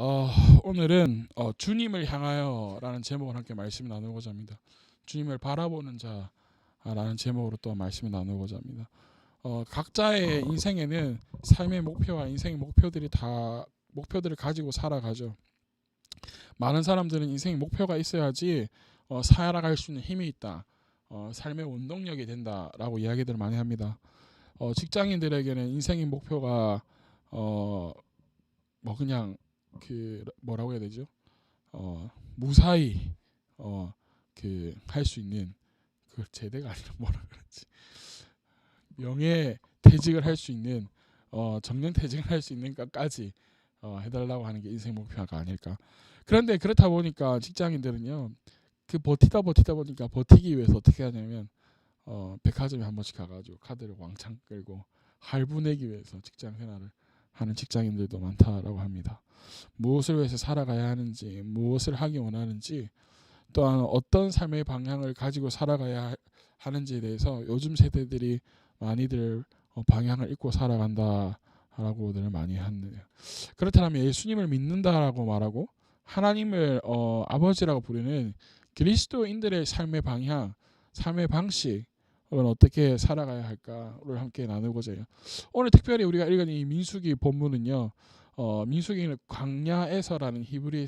어, 오늘은 주님을 향하여라는 제목을 함께 말씀 나누고자 합니다. 주님을 바라보는 자라는 제목으로 또 말씀을 나누고자 합니다. 각자의 인생에는 삶의 목표와 인생의 목표들을 가지고 살아가죠. 많은 사람들은 인생의 목표가 있어야지 살아갈 수 있는 힘이 있다. 삶의 원동력이 된다라고 이야기들을 많이 합니다. 직장인들에게는 인생의 목표가 그냥 그 뭐라고 해야 되죠? 무사히 그 할 수 있는 그 제대가 아니라 뭐라 그러지? 명예 퇴직을 할 수 있는 정년 퇴직을 할 수 있는 것까지 해달라고 하는 게 인생 목표가 아닐까. 그런데 그렇다 보니까 직장인들은요, 그 버티다 보니까 버티기 위해서 어떻게 하냐면 백화점에 한 번씩 가가지고 카드를 왕창 끌고 할부 내기 위해서 직장 생활을 하는 직장인들도 많다라고 합니다. 무엇을 위해서 살아가야 하는지, 무엇을 하기 원하는지, 또한 어떤 삶의 방향을 가지고 살아가야 하는지에 대해서 요즘 세대들이 많이들 방향을 잃고 살아간다라고들 많이 하네요. 그렇다면 예수님을 믿는다라고 말하고 하나님을 아버지라고 부르는 그리스도인들의 삶의 방향, 삶의 방식, 어떻게 살아가야 할까를 함께 나누고자 해요. 오늘 특별히 우리가 읽은 이 민수기 본문은요, 민수기는 광야에서라는 히브리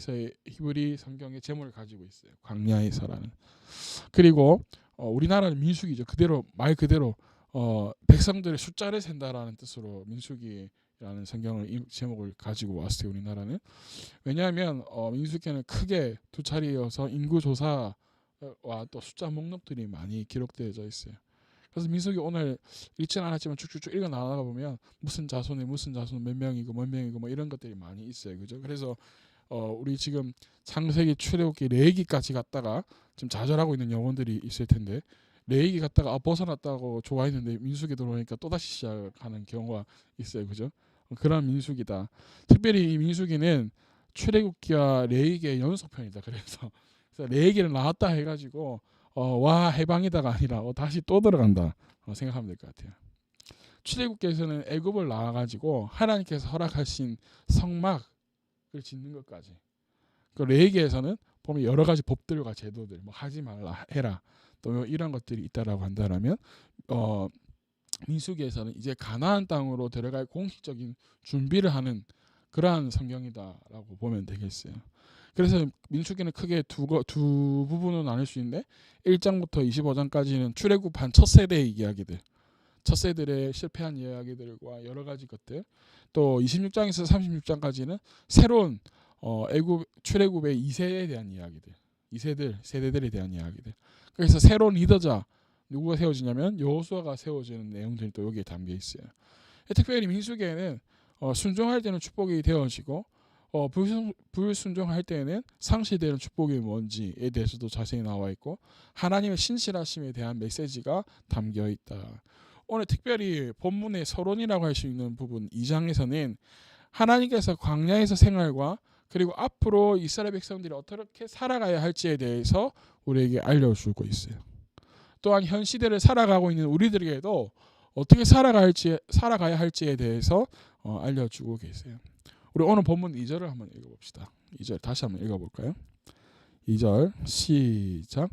성경의 제목을 가지고 있어요. 광야에서라는. 그리고 우리나라는 민수기죠. 말 그대로 백성들의 숫자를 센다라는 뜻으로 민수기라는 성경을 이 제목을 가지고 왔어요. 우리나라는. 왜냐하면 민수기는 크게 두 차례여서 인구 조사와 또 숫자 목록들이 많이 기록되어져 있어요. 그래서 민수기 오늘 읽지는 않았지만 쭉쭉쭉 읽어 나가다 보면 무슨 자손이 몇 명이고 뭐 이런 것들이 많이 있어요. 그죠? 그래서 우리 지금 창세기, 출애굽기, 레위기까지 갔다가 지금 좌절하고 있는 영혼들이 있을 텐데, 레위기 갔다가 벗어났다고 좋아했는데 민수기 들어오니까 또다시 시작하는 경우가 있어요. 그죠? 그런 민수기다. 특별히 이 민수기는 출애굽기와 레위기의 연속편이다. 그래서 레위기를 나왔다 해가지고 와 해방이다가 아니라 다시 또 들어간다 생각하면 될 것 같아요. 출애굽기에서는 애굽을 나와가지고 하나님께서 허락하신 성막을 짓는 것까지. 그 레위기에서는 보면 여러 가지 법들과 제도들, 뭐 하지 말라 해라, 또 이런 것들이 있다라고 한다라면 민수기에서는 이제 가나안 땅으로 들어갈 공식적인 준비를 하는 그러한 성경이다라고 보면 되겠어요. 그래서 민수기는 크게 두 부분으로 나눌 수 있는데 1장부터 25장까지는 출애굽한 첫 세대의 이야기들, 첫 세대의 실패한 이야기들과 여러 가지 것들, 또 26장에서 36장까지는 새로운 출애굽의 2세에 대한 이야기들, 세대들에 대한 이야기들. 그래서 새로운 리더자 누구가 세워지냐면 여호수아가 세워지는 내용들이 또 여기에 담겨 있어요. 특별히 민수기에는 순종할 때는 축복이 되어지고 불순종할 때에는 상실되는 축복이 뭔지에 대해서도 자세히 나와 있고 하나님의 신실하심에 대한 메시지가 담겨 있다. 오늘 특별히 본문의 서론이라고 할 수 있는 부분 2장에서는 하나님께서 광야에서 생활과 그리고 앞으로 이스라엘 백성들이 어떻게 살아가야 할지에 대해서 우리에게 알려주고 있어요. 또한 현 시대를 살아가고 있는 우리들에게도 어떻게 살아가야 할지에 대해서 알려주고 계세요. 우리 오늘 본문 2절을 한번 읽어봅시다. 2절 다시 한번 읽어볼까요? 2절 시작.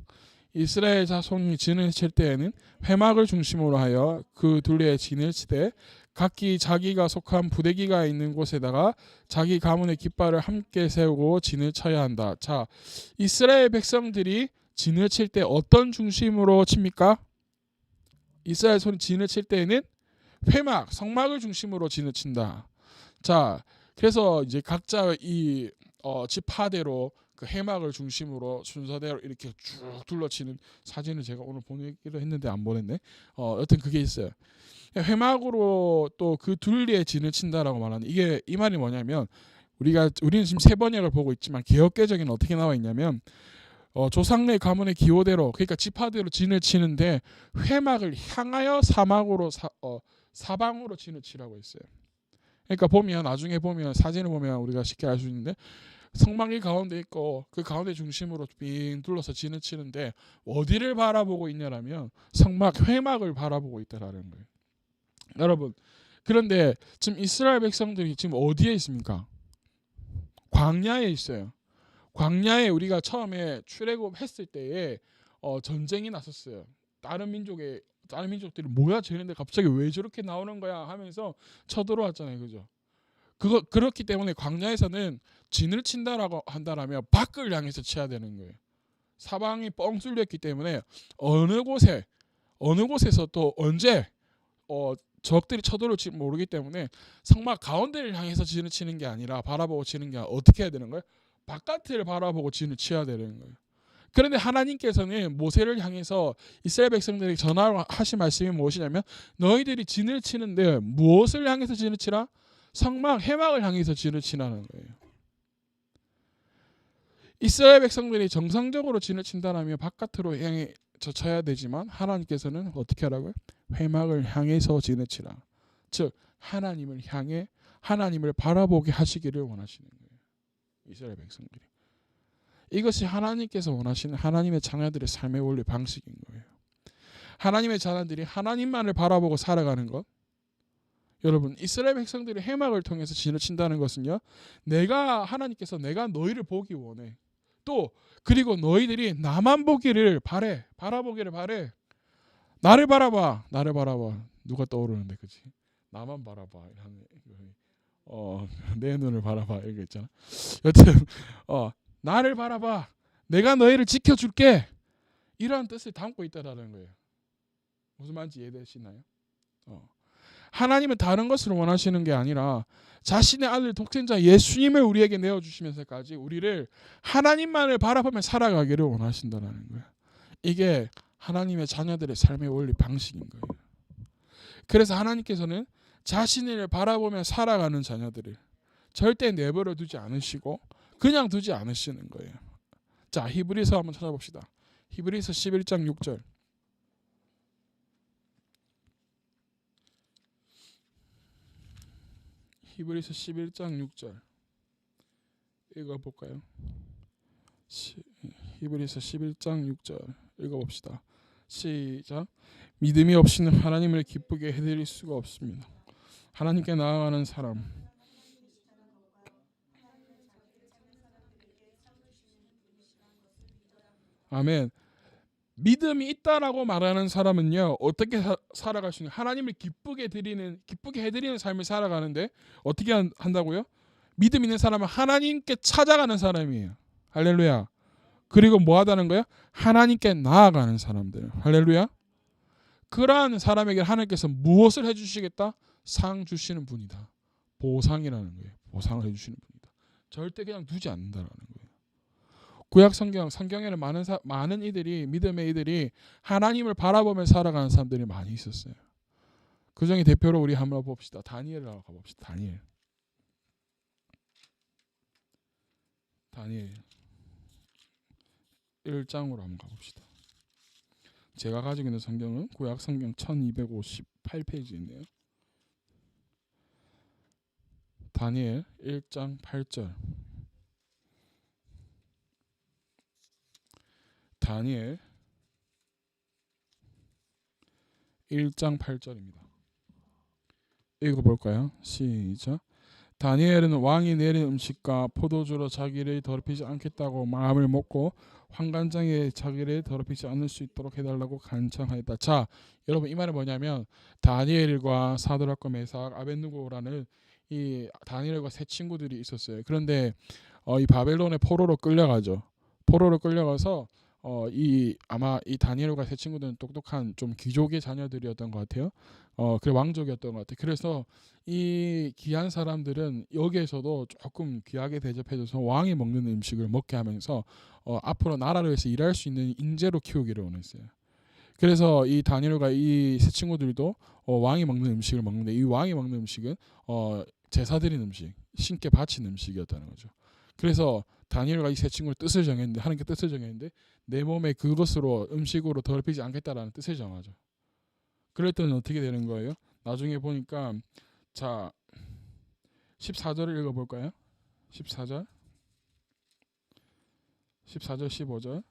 이스라엘 자손이 진을 칠 때에는 회막을 중심으로 하여 그 둘레에 진을 치되 각기 자기가 속한 부대기가 있는 곳에다가 자기 가문의 깃발을 함께 세우고 진을 쳐야 한다. 자, 이스라엘 백성들이 진을 칠 때 어떤 중심으로 칩니까? 이스라엘 손이 진을 칠 때에는 회막, 성막을 중심으로 진을 친다. 자, 그래서 이제 각자 이 지파대로 그 해막을 중심으로 순서대로 이렇게 쭉 둘러치는 사진을 제가 오늘 보내기로 했는데 안 보냈네. 여튼 그게 있어요. 회막으로 또 그 둘리에 진을 친다라고 말하는 이게 이 말이 뭐냐면 우리는 지금 세 번역을 보고 있지만 개역개정에는 어떻게 나와 있냐면 조상네 가문의 기호대로 그러니까 지파대로 진을 치는데 회막을 향하여 사방으로 진을 치라고 했어요. 그러니까 나중에 보면 사진을 보면 우리가 쉽게 알 수 있는데 성막이 가운데 있고 그 가운데 중심으로 빙 둘러서 진을 치는데 어디를 바라보고 있냐라면 성막 회막을 바라보고 있다라는 거예요. 여러분, 그런데 지금 이스라엘 백성들이 지금 어디에 있습니까? 광야에 있어요. 광야에 우리가 처음에 출애굽했을 때에 전쟁이 났었어요. 다른 민족들이 뭐야 쟤네들 갑자기 왜 저렇게 나오는 거야 하면서 쳐들어왔잖아요, 그죠? 그렇기 때문에 광야에서는 진을 친다라고 한다라면 밖을 향해서 쳐야 되는 거예요. 사방이 뻥 뚫렸기 때문에 어느 곳에서 또 언제 적들이 쳐들어올지 모르기 때문에 성막 가운데를 향해서 진을 치는 게 아니라 바라보고 치는 게 아니라 어떻게 해야 되는 거예요? 바깥을 바라보고 진을 쳐야 되는 거예요. 그런데 하나님께서는 모세를 향해서 이스라엘 백성들에게 전하신 말씀이 무엇이냐면 너희들이 진을 치는데 무엇을 향해서 진을 치라? 성막 회막을 향해서 진을 치라는 거예요. 이스라엘 백성들이 정상적으로 진을 친다라면 바깥으로 향해 쳐야 되지만 하나님께서는 어떻게 하라고요? 회막을 향해서 진을 치라. 즉 하나님을 향해 하나님을 바라보게 하시기를 원하시는 거예요. 이스라엘 백성들이. 이것이 하나님께서 원하시는 하나님의 자녀들의 삶의 원리 방식인 거예요. 하나님의 자녀들이 하나님만을 바라보고 살아가는 것. 여러분 이스라엘 백성들이 회막을 통해서 진을 친다는 것은요. 하나님께서 내가 너희를 보기 원해. 또 그리고 너희들이 나만 보기를 바래. 바라보기를 바래. 나를 바라봐. 누가 떠오르는데 그치? 나만 바라봐. 내 눈을 바라봐. 이거 있잖아. 여튼 나를 바라봐. 내가 너희를 지켜줄게. 이러한 뜻을 담고 있다라는 거예요. 무슨 말인지 이해되시나요? 하나님은 다른 것을 원하시는 게 아니라 자신의 아들 독생자 예수님을 우리에게 내어주시면서까지 우리를 하나님만을 바라보며 살아가기를 원하신다는 거예요. 이게 하나님의 자녀들의 삶의 원리 방식인 거예요. 그래서 하나님께서는 자신을 바라보며 살아가는 자녀들을 절대 내버려 두지 않으시고 그냥 두지 않으시는 거예요. 자, 히브리서 한번 찾아봅시다. 히브리서 11장 6절. 히브리서 11장 6절 읽어볼까요? 히브리서 11장 6절 읽어봅시다. 시작. 믿음이 없이는 하나님을 기쁘게 해드릴 수가 없습니다. 하나님께 나아가는 사람. 아멘. 믿음이 있다라고 말하는 사람은요 어떻게 살아갈 수 있는 하나님을 기쁘게 해드리는 삶을 살아가는데 어떻게 한다고요? 믿음 있는 사람은 하나님께 찾아가는 사람이에요. 할렐루야. 그리고 뭐 하다는 거야? 하나님께 나아가는 사람들. 할렐루야. 그러한 사람에게 하나님께서 무엇을 해주시겠다? 상 주시는 분이다. 보상이라는 거예요. 보상을 해주시는 분이다. 절대 그냥 두지 않는다라는 거예요. 구약 성경에는 많은 이들이 믿음의 이들이 하나님을 바라보며 살아가는 사람들이 많이 있었어요. 그 중에 대표로 우리 한번 봅시다. 다니엘을 가봅시다. 다니엘 1장으로 한번 가봅시다. 제가 가지고 있는 성경은 구약 성경 1258페이지 있네요. 다니엘 1장 8절. 다니엘 1장 8절입니다. 읽어볼까요? 시작. 다니엘은 왕이 내린 음식과 포도주로 자기를 더럽히지 않겠다고 마음을 먹고 환관장에 자기를 더럽히지 않을 수 있도록 해달라고 간청하였다. 자, 여러분 이 말은 뭐냐면 다니엘과 사드락과 메삭, 아벳느고라는 이 다니엘과 세 친구들이 있었어요. 그런데 이 바벨론의 포로로 끌려가죠. 포로로 끌려가서 아마 이 다니엘과 세 친구들은 똑똑한 좀 귀족의 자녀들이었던 것 같아요. 그 왕족이었던 것 같아요. 그래서 이 귀한 사람들은 여기에서도 조금 귀하게 대접해줘서 왕이 먹는 음식을 먹게 하면서 앞으로 나라를 위해서 일할 수 있는 인재로 키우기를 원했어요. 그래서 이 다니엘과 이 세 친구들도 왕이 먹는 음식을 먹는데 이 왕이 먹는 음식은 제사드린 음식, 신께 바친 음식이었다는 거죠. 그래서 다니엘과 이 세 친구를 하나님께 뜻을 정했는데 내 몸에 그것으로 음식으로 더럽히지 않겠다라는 뜻을 정하죠. 그랬더니 어떻게 되는 거예요? 나중에 보니까 자 14절을 읽어볼까요? 14절 15절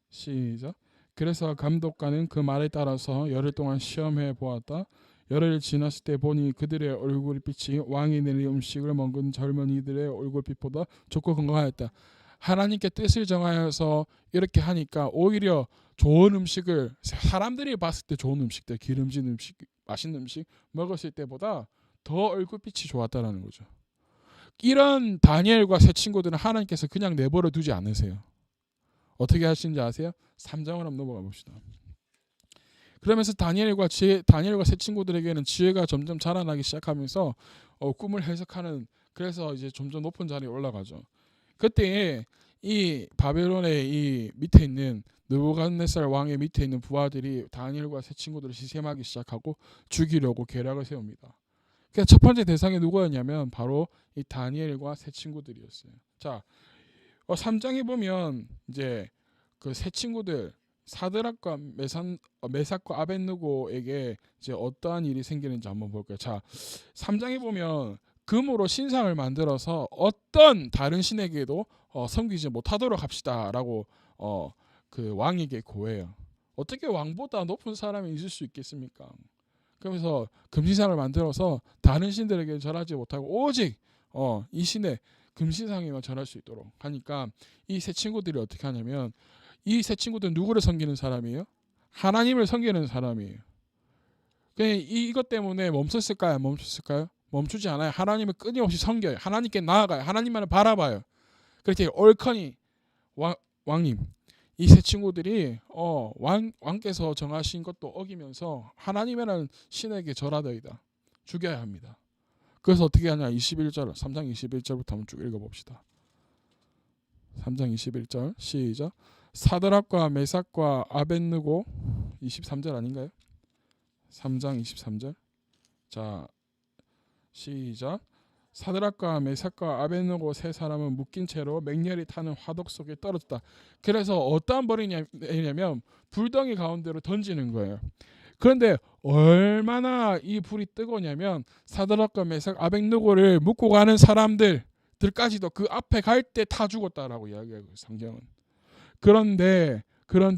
시작. 그래서 감독관은 그 말에 따라서 열흘 동안 시험해 보았다. 열흘 지났을 때 보니 그들의 얼굴빛이 왕이 내린 음식을 먹은 젊은이들의 얼굴빛보다 좋고 건강하였다. 하나님께 뜻을 정하여서 이렇게 하니까 오히려 좋은 음식을 사람들이 봤을 때 좋은 음식들, 기름진 음식, 맛있는 음식 먹었을 때보다 더 얼굴빛이 좋았다라는 거죠. 이런 다니엘과 세 친구들은 하나님께서 그냥 내버려 두지 않으세요. 어떻게 하시는지 아세요? 3장을 한번 넘어가 봅시다. 그러면서 다니엘과 세 친구들에게는 지혜가 점점 자라나기 시작하면서 꿈을 해석하는, 그래서 이제 점점 높은 자리에 올라가죠. 그때 이 바벨론의 이 밑에 있는 느부갓네살 왕의 밑에 있는 부하들이 다니엘과 세 친구들을 시샘하기 시작하고 죽이려고 계략을 세웁니다. 그래서 첫 번째 대상이 누구였냐면 바로 이 다니엘과 세 친구들이었어요. 자, 3장에 보면 이제 그 세 친구들 사드락과 메삭과 아벳느고에게 이제 어떠한 일이 생기는지 한번 볼까요? 자, 3장에 보면 금으로 신상을 만들어서 어떤 다른 신에게도 섬기지 못하도록 합시다라고 그 왕에게 고해요. 어떻게 왕보다 높은 사람이 있을 수 있겠습니까? 그러면서 금신상을 만들어서 다른 신들에게 절하지 못하고 오직 이 신의 금신상에만 절할 수 있도록 하니까 이 세 친구들이 어떻게 하냐면, 이 세 친구들은 누구를 섬기는 사람이에요? 하나님을 섬기는 사람이에요. 이것 때문에 멈췄을까요? 멈추지 않아요. 하나님을 끊임없이 섬겨요. 하나님께 나아가요. 하나님만을 바라봐요. 그렇게 얼커니 왕님, 이 세 친구들이 왕께서 정하신 것도 어기면서 하나님이라는 신에게 절하더이다. 죽여야 합니다. 그래서 어떻게 하냐? 21절, 3장 21절부터 한번 쭉 읽어봅시다. 3장 21절 시작. 사드락과 메삭과 아벳느고, 23절 아닌가요? 3장 23절. 자, 시작. 사드락과 메삭과 아벳느고 세 사람은 묶인 채로 맹렬히 타는 화덕 속에 떨어졌다. 그래서 어떠한 벌이냐면 불덩이 가운데로 던지는 거예요. 그런데 얼마나 이 불이 뜨거냐면 사드락과 메삭 아벳느고를 묶고 가는 사람들까지도 그 앞에 갈 때 타 죽었다라고 이야기하고 성경은. 그런데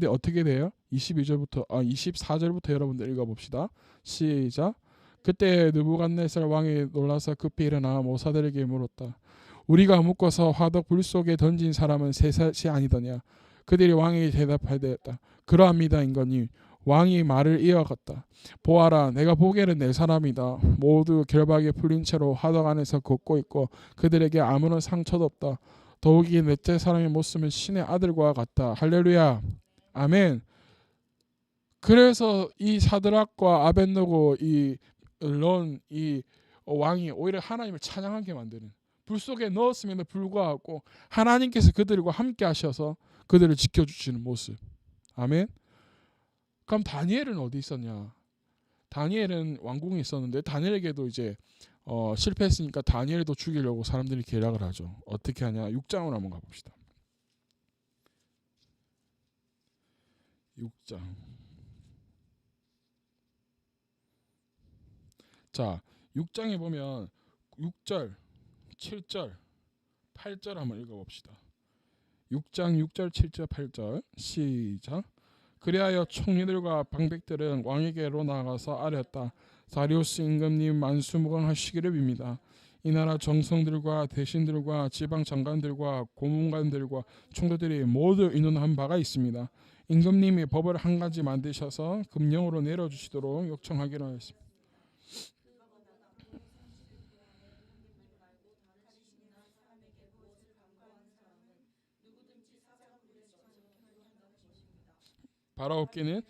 어떻게 돼요? 24절부터 여러분들 읽어봅시다. 시작. 그때 느부갓네살 왕이 놀라서 급히 일어나 모사들에게 물었다. 우리가 묶어서 화덕 불 속에 던진 사람은 셋이 아니더냐? 그들이 왕에게 대답하였다. 그러합니다, 인건이. 왕이 말을 이어갔다. 보아라, 내가 보기에는 네 사람이다. 모두 결박에 풀린 채로 화덕 안에서 걷고 있고 그들에게 아무런 상처도 없다. 더욱이 넷째 사람의 모습은 신의 아들과 같다. 할렐루야, 아멘. 그래서 이 사드락과 아벳느고 이 왕이 오히려 하나님을 찬양하게 만드는, 불 속에 넣었음에도 불구하고 하나님께서 그들과 함께 하셔서 그들을 지켜주시는 모습. 아멘. 그럼 다니엘은 어디 있었냐? 다니엘은 왕궁에 있었는데 다니엘에게도 이제 실패했으니까 다니엘도 죽이려고 사람들이 계략을 하죠. 어떻게 하냐? 6장으로 한번 가봅시다. 6장. 자, 6장에 보면 6절, 7절, 8절 한번 읽어봅시다. 6장 6절, 7절, 8절 시작. 그리하여 총리들과 방백들은 왕에게로 나가서 아뢰었다. 다리우스 임금님 만수무강하시기를 빕니다. 이 나라 정성들과 대신들과 지방 장관들과 고문관들과 총독들이 모두 의논한 바가 있습니다. 임금님이 법을 한 가지 만드셔서 금령으로 내려주시도록 요청하기로 하였습니다. 바라옵기는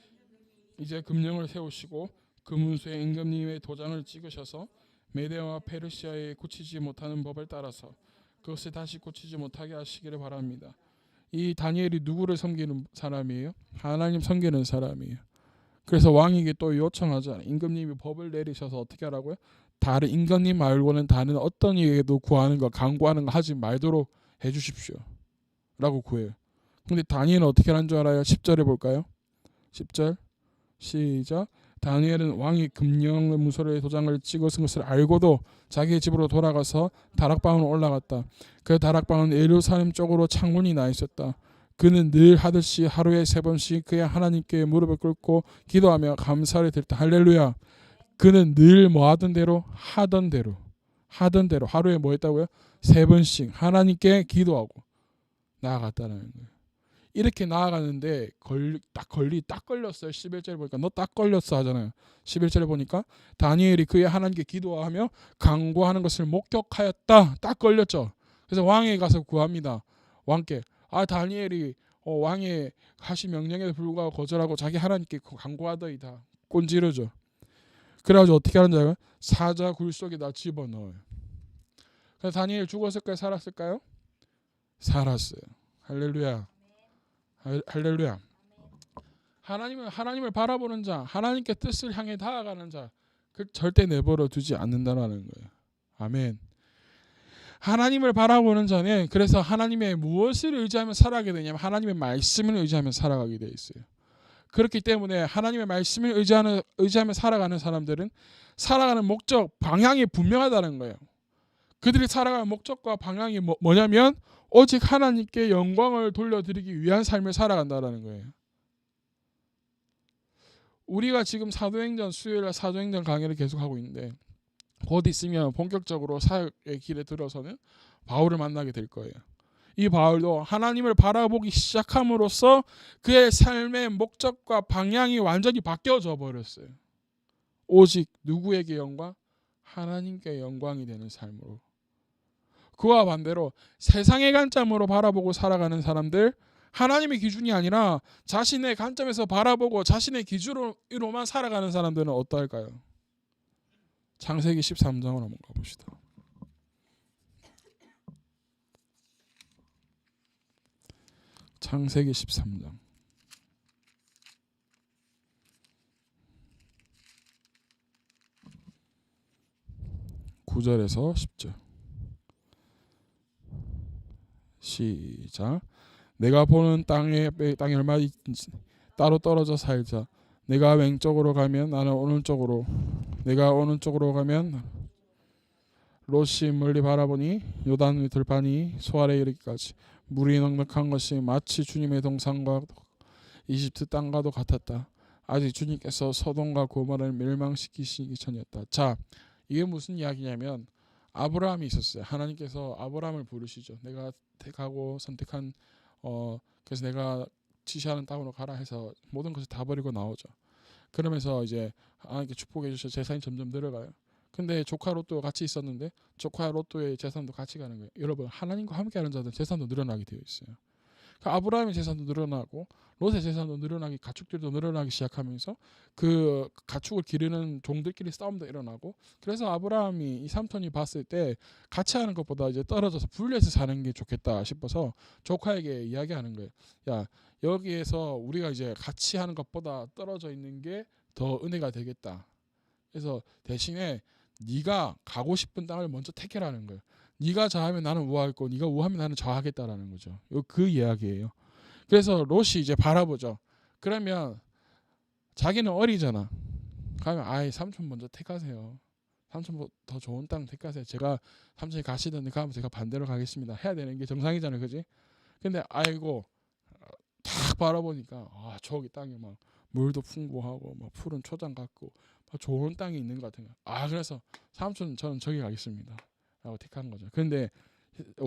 이제 금령을 세우시고 그 문서에 임금님의 도장을 찍으셔서 메대와 페르시아에 고치지 못하는 법을 따라서 그것을 다시 고치지 못하게 하시기를 바랍니다. 이 다니엘이 누구를 섬기는 사람이에요? 하나님 섬기는 사람이에요. 그래서 왕에게 또 요청하잖아요. 임금님이 법을 내리셔서 어떻게 하라고요? 다른 임금님 말고는 다른 어떤 이에게도 구하는 거, 강구하는 거 하지 말도록 해주십시오 라고 구해요. 근데 다니엘은 어떻게 하는 줄 알아요? 10절에 볼까요? 10절 시작. 다니엘은 왕이 금령 문서로의 도장을 찍어쓴 것을 알고도 자기의 집으로 돌아가서 다락방으로 올라갔다. 그 다락방은 예루살렘 쪽으로 창문이 나 있었다. 그는 늘 하듯이 하루에 3번씩 그의 하나님께 무릎을 꿇고 기도하며 감사를 드렸다. 할렐루야. 그는 늘 뭐 하던 대로 하던 대로 하루에 뭐 했다고요? 3번씩 하나님께 기도하고 나아갔다는 거예요. 이렇게 나아가는데 딱 걸렸어요. 11절에 보니까 너 딱 걸렸어 하잖아요. 11절에 보니까 다니엘이 그의 하나님께 기도하며 간구하는 것을 목격하였다. 딱 걸렸죠. 그래서 왕에 가서 구합니다. 왕께 다니엘이 왕의 하신 명령에도 불구하고 거절하고 자기 하나님께 간구하더이다. 꼰지르죠. 그래가지고 어떻게 하는지 알아요? 사자 굴 속에다 집어넣어요. 그래서 다니엘 죽었을까요? 살았을까요? 살았어요. 할렐루야. 할렐루야. 하나님을 바라보는 자, 하나님께 뜻을 향해 다가가는 자, 그 절대 내버려 두지 않는다라는 거예요. 아멘. 하나님을 바라보는 자는 그래서 하나님의 무엇을 의지하며 살아가게 되냐면 하나님의 말씀을 의지하며 살아가게 돼 있어요. 그렇기 때문에 하나님의 말씀을 의지하며 살아가는 사람들은 살아가는 목적, 방향이 분명하다는 거예요. 그들이 살아가는 목적과 방향이 뭐냐면 오직 하나님께 영광을 돌려드리기 위한 삶을 살아간다는 거예요. 우리가 지금 수요일날 사도행전 강의를 계속하고 있는데 곧 있으면 본격적으로 사역의 길에 들어서는 바울을 만나게 될 거예요. 이 바울도 하나님을 바라보기 시작함으로써 그의 삶의 목적과 방향이 완전히 바뀌어져 버렸어요. 오직 누구에게 영광? 하나님께 영광이 되는 삶으로. 그와 반대로 세상의 관점으로 바라보고 살아가는 사람들, 하나님의 기준이 아니라 자신의 관점에서 바라보고 자신의 기준으로만 살아가는 사람들은 어떠할까요? 창세기 13장으로 한번 가봅시다. 창세기 13장 9절에서 10절 시작. 내가 보는 땅이 얼마 있는지 따로 떨어져 살자. 내가 왼쪽으로 가면 나는 오른쪽으로, 내가 오른쪽으로 가면 롯이 멀리 바라보니 요단 들판이 소아래 이르기까지 물이 넉넉한 것이 마치 주님의 동산과 이집트 땅과도 같았다. 아직 주님께서 소돔과 고모라를 멸망시키시기 전이었다. 자, 이게 무슨 이야기냐면 아브라함이 있었어요. 하나님께서 아브라함을 부르시죠. 내가 택하고 선택한 그래서 내가 지시하는 땅으로 가라 해서 모든 것을 다 버리고 나오죠. 그러면서 이제 하나님께 축복해 주셔 재산이 점점 늘어가요. 근데 조카 롯도 같이 있었는데 조카 롯도의 재산도 같이 가는 거예요. 여러분, 하나님과 함께하는 자들은 재산도 늘어나게 되어 있어요. 그러니까 아브라함의 재산도 늘어나고 롯의 재산도 늘어나기, 가축들도 늘어나기 시작하면서 그 가축을 기르는 종들끼리 싸움도 일어나고, 그래서 아브라함이 이 삼촌이 봤을 때 같이 하는 것보다 이제 떨어져서 분리해서 사는 게 좋겠다 싶어서 조카에게 이야기하는 거예요. 야, 여기에서 우리가 이제 같이 하는 것보다 떨어져 있는 게 더 은혜가 되겠다. 그래서 대신에 네가 가고 싶은 땅을 먼저 택해라는 거예요. 네가 좌하면 나는 우하겠고 네가 우하면 나는 좌하겠다라는 거죠. 그 이야기예요. 그래서 롯이 이제 바라보죠. 그러면 자기는 어리잖아. 가면 삼촌 먼저 택하세요. 삼촌 더 좋은 땅 택하세요. 제가 삼촌이 가시던데 가면 제가 반대로 가겠습니다. 해야 되는 게 정상이잖아요, 그지? 근데 딱 바라보니까 저기 땅이 막 물도 풍부하고 막 푸른 초장 같고 막 좋은 땅이 있는 것 같은 거야. 그래서 삼촌 저는 저기 가겠습니다 라고 택한 거죠. 근데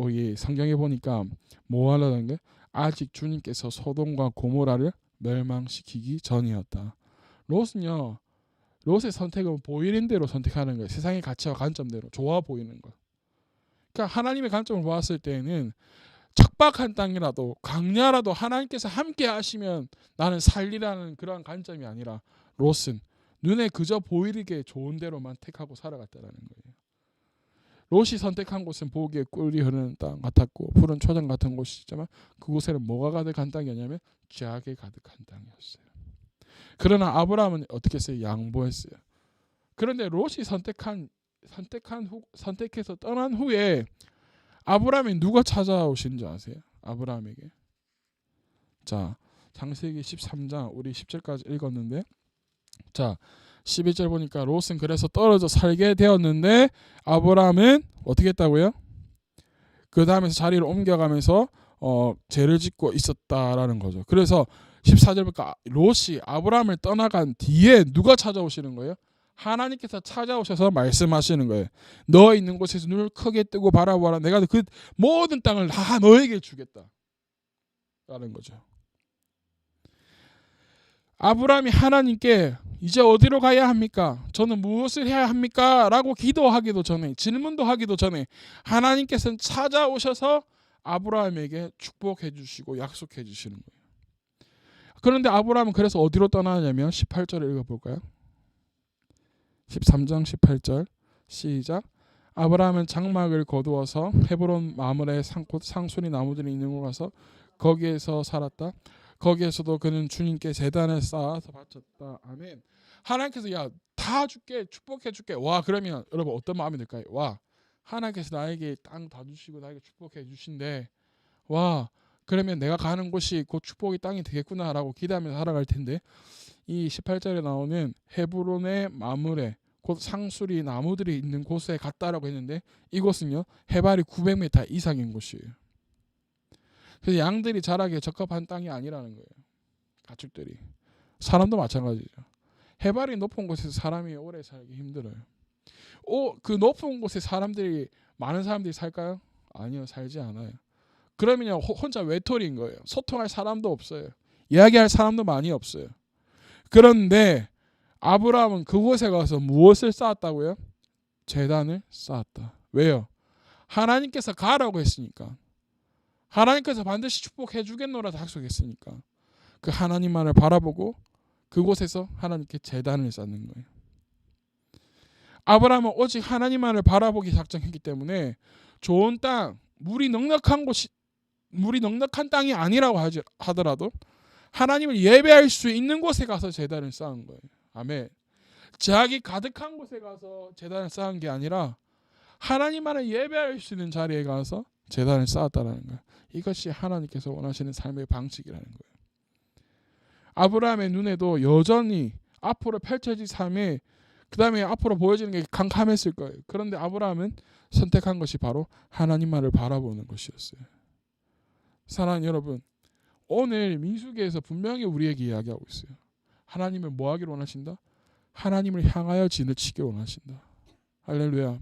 이 성경에 보니까 뭐 하려는 게 아직 주님께서 소돔과 고모라를 멸망시키기 전이었다. 롯의 선택은 보이는 대로 선택하는 거예요. 세상의 가치와 관점대로 좋아 보이는 거. 그러니까 하나님의 관점을 보았을 때는 척박한 땅이라도 광야라도 하나님께서 함께 하시면 나는 살리라는 그러한 관점이 아니라 롯은 눈에 그저 보이게 좋은 대로만 택하고 살아갔다는 거예요. 롯이 선택한 곳은 보기에 꿀이 흐르는 땅 같았고 푸른 초장 같은 곳이지만 그곳에는 뭐가 가득한 땅이었냐면 죄악이 가득한 땅이었어요. 그러나 아브라함은 어떻게 했어요? 양보했어요. 그런데 롯이 선택해서 떠난 후에 아브라함이 누가 찾아오신 줄 아세요? 아브라함에게. 자, 창세기 13장 우리 10절까지 읽었는데, 자 11절 보니까 롯은 그래서 떨어져 살게 되었는데 아브라함은 어떻게 했다고요? 그 다음에서 자리를 옮겨가면서 죄를 짓고 있었다라는 거죠. 그래서 14절 보니까 롯이 아브라함을 떠나간 뒤에 누가 찾아오시는 거예요? 하나님께서 찾아오셔서 말씀하시는 거예요. 너 있는 곳에서 눈을 크게 뜨고 바라보라. 내가 그 모든 땅을 다 너에게 주겠다. 라는 거죠. 아브라함이 하나님께 이제 어디로 가야 합니까? 저는 무엇을 해야 합니까? 라고 기도하기도 전에, 질문도 하기도 전에 하나님께서는 찾아오셔서 아브라함에게 축복해 주시고 약속해 주시는 거예요. 그런데 아브라함은 그래서 어디로 떠나냐면 18절을 읽어볼까요? 13장 18절 시작. 아브라함은 장막을 거두어서 헤브론 마므레 상수리 나무들이 있는 곳 가서 거기에서 살았다. 거기에서도 그는 주님께 제단을 쌓아서 바쳤다. 아멘. 하나님께서 야 다 줄게, 축복해 줄게. 와, 그러면 여러분 어떤 마음이 들까요? 와, 하나님께서 나에게 땅 다 주시고 나에게 축복해 주신대. 와, 그러면 내가 가는 곳이 곧 축복의 땅이 되겠구나라고 기대하면서 살아갈 텐데, 이 18절에 나오는 헤브론의 마므레 곧 상수리 나무들이 있는 곳에 갔다라고 했는데, 이곳은요 해발이 900m 이상인 곳이에요. 그래서 양들이 자라기에 적합한 땅이 아니라는 거예요. 가축들이. 사람도 마찬가지죠. 해발이 높은 곳에서 사람이 오래 살기 힘들어요. 그 높은 곳에 많은 사람들이 살까요? 아니요, 살지 않아요. 그러면요 혼자 외톨이인 거예요. 소통할 사람도 없어요. 이야기할 사람도 많이 없어요. 그런데 아브라함은 그곳에 가서 무엇을 쌓았다고요? 제단을 쌓았다. 왜요? 하나님께서 가라고 했으니까. 하나님께서 반드시 축복해 주겠노라도 약속했으니까. 그 하나님만을 바라보고 그곳에서 하나님께 제단을 쌓는 거예요. 아브라함은 오직 하나님만을 바라보기 작정했기 때문에 좋은 땅, 물이 넉넉한 땅이 아니라고 하더라도 하나님을 예배할 수 있는 곳에 가서 제단을 쌓은 거예요. 아멘. 제약이 가득한 곳에 가서 제단을 쌓은 게 아니라 하나님만을 예배할 수 있는 자리에 가서 제단을 쌓았다는 거예요. 이것이 하나님께서 원하시는 삶의 방식이라는 거예요. 아브라함의 눈에도 여전히 앞으로 펼쳐질 삶에, 그 다음에 앞으로 보여지는 게 캄캄했을 거예요. 그런데 아브라함은 선택한 것이 바로 하나님만을 바라보는 것이었어요. 사랑하는 여러분, 오늘 민수기에서 분명히 우리에게 이야기하고 있어요. 하나님을 뭐 하기를 원하신다? 하나님을 향하여 진을 치기 원하신다. 할렐루야.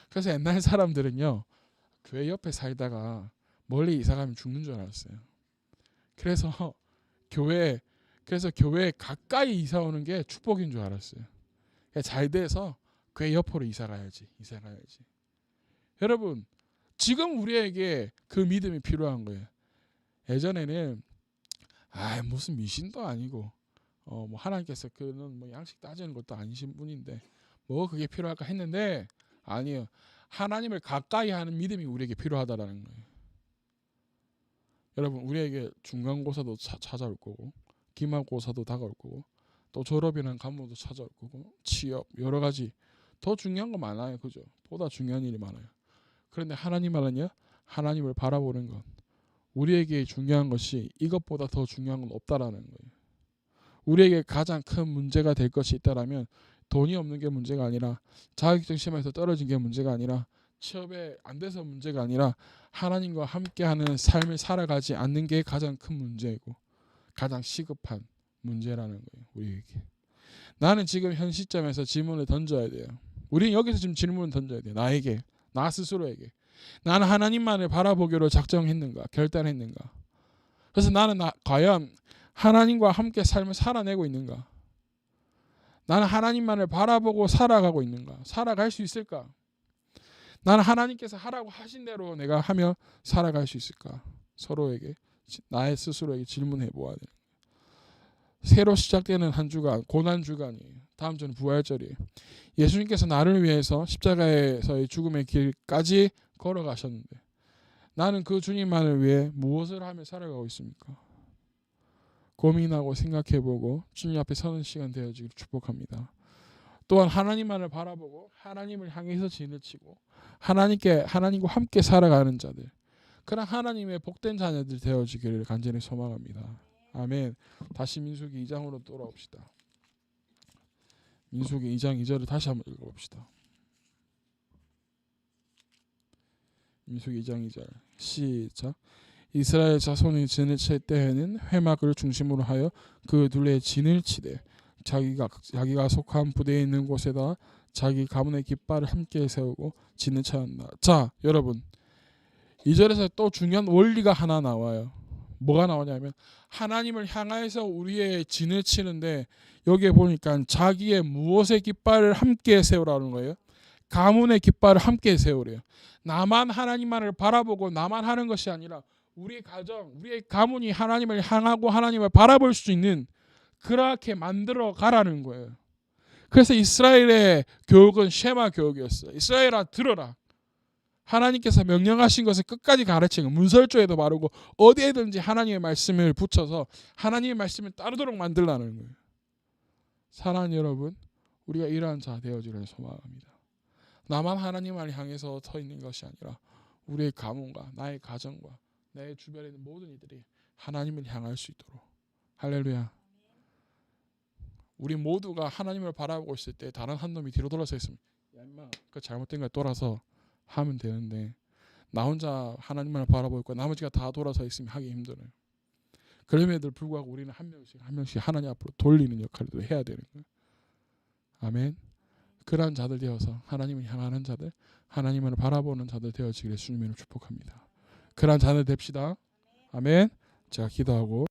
그래서 옛날 사람들은요 교회 옆에 살다가 멀리 이사가면 죽는 줄 알았어요. 그래서 교회 가까이 이사 오는 게 축복인 줄 알았어요. 잘 돼서 교회 옆으로 이사 가야지. 여러분, 지금 우리에게 그 믿음이 필요한 거예요. 예전에는 무슨 미신도 아니고 뭐 하나님께서 그는 뭐 양식 따지는 것도 아니신 분인데 뭐 그게 필요할까 했는데, 아니요. 하나님을 가까이 하는 믿음이 우리에게 필요하다라는 거예요. 여러분, 우리에게 중간고사도 찾아올 거고, 기말고사도 다가올 거고, 또 졸업이라는 간모도 찾아올 거고, 취업 여러 가지 더 중요한 거 많아요. 그죠? 보다 중요한 일이 많아요. 그런데 하나님만은요, 하나님을 바라보는 것, 우리에게 중요한 것이 이것보다 더 중요한 건 없다라는 거예요. 우리에게 가장 큰 문제가 될 것이 있다라면 돈이 없는 게 문제가 아니라, 자격증 시험에서 떨어진 게 문제가 아니라, 취업에 안 돼서 문제가 아니라 하나님과 함께하는 삶을 살아가지 않는 게 가장 큰 문제이고 가장 시급한 문제라는 거예요. 우리에게. 나는 지금 현 시점에서 질문을 던져야 돼요. 우리는 여기서 지금 질문을 던져야 돼요. 나에게, 나 스스로에게. 나는 하나님만을 바라보기로 작정했는가, 결단했는가. 그래서 나는 과연 하나님과 함께 삶을 살아내고 있는가. 나는 하나님만을 바라보고 살아가고 있는가. 살아갈 수 있을까. 나는 하나님께서 하라고 하신 대로 내가 하며 살아갈 수 있을까. 서로에게, 나의 스스로에게 질문해 보아야 돼요. 새로 시작되는 한 주간, 고난 주간이에요. 다음 주는 부활절이에요. 예수님께서 나를 위해서 십자가에서의 죽음의 길까지 걸어가셨는데 나는 그 주님만을 위해 무엇을 하며 살아가고 있습니까? 고민하고 생각해보고 주님 앞에 서는 시간 되어지기를 축복합니다. 또한 하나님만을 바라보고 하나님을 향해서 진을 치고 하나님과 함께 살아가는 자들, 그런 하나님의 복된 자녀들 되어지기를 간절히 소망합니다. 아멘. 다시 민수기 2장으로 돌아옵시다. 민수기 2장 2절을 다시 한번 읽어봅시다. 민수기 2장 2절 시작. 이스라엘 자손이 진을 칠 때에는 회막을 중심으로 하여 그 둘레에 진을 치되 자기가 속한 부대에 있는 곳에다 자기 가문의 깃발을 함께 세우고 진을 쳐한다. 자, 여러분 2절에서 또 중요한 원리가 하나 나와요. 뭐가 나오냐면 하나님을 향해서 우리의 진을 치는데 여기에 보니까 자기의 무엇의 깃발을 함께 세우라는 거예요. 가문의 깃발을 함께 세우래요. 나만 하나님만을 바라보고 나만 하는 것이 아니라 우리 가정, 우리의 가문이 하나님을 향하고 하나님을 바라볼 수 있는 그렇게 만들어 가라는 거예요. 그래서 이스라엘의 교육은 쉐마 교육이었어요. 이스라엘아 들어라. 하나님께서 명령하신 것을 끝까지 가르치는 문설주에도 바르고 어디에든지 하나님의 말씀을 붙여서 하나님의 말씀을 따르도록 만들라는 거예요. 사랑하는 여러분, 우리가 이러한 자 되어지를 소망합니다. 나만 하나님을 향해서 서 있는 것이 아니라 우리의 가문과 나의 가정과 내 주변에 있는 모든 이들이 하나님을 향할 수 있도록. 할렐루야. 우리 모두가 하나님을 바라보고 있을 때 다른 한 놈이 뒤로 돌아서 있으면 야 임마 그 잘못된 걸 돌아서 하면 되는데 나 혼자 하나님을 바라보고 있고 나머지가 다 돌아서 있으면 하기 힘들어요. 그럼에도 불구하고 우리는 한 명씩 하나님 앞으로 돌리는 역할도 해야 되는 거예요. 아멘. 그러한 자들 되어서 하나님을 향하는 자들, 하나님을 바라보는 자들 되어지기를 주님으로 축복합니다. 그러한 자들 됩시다. 아멘. 제가 기도하고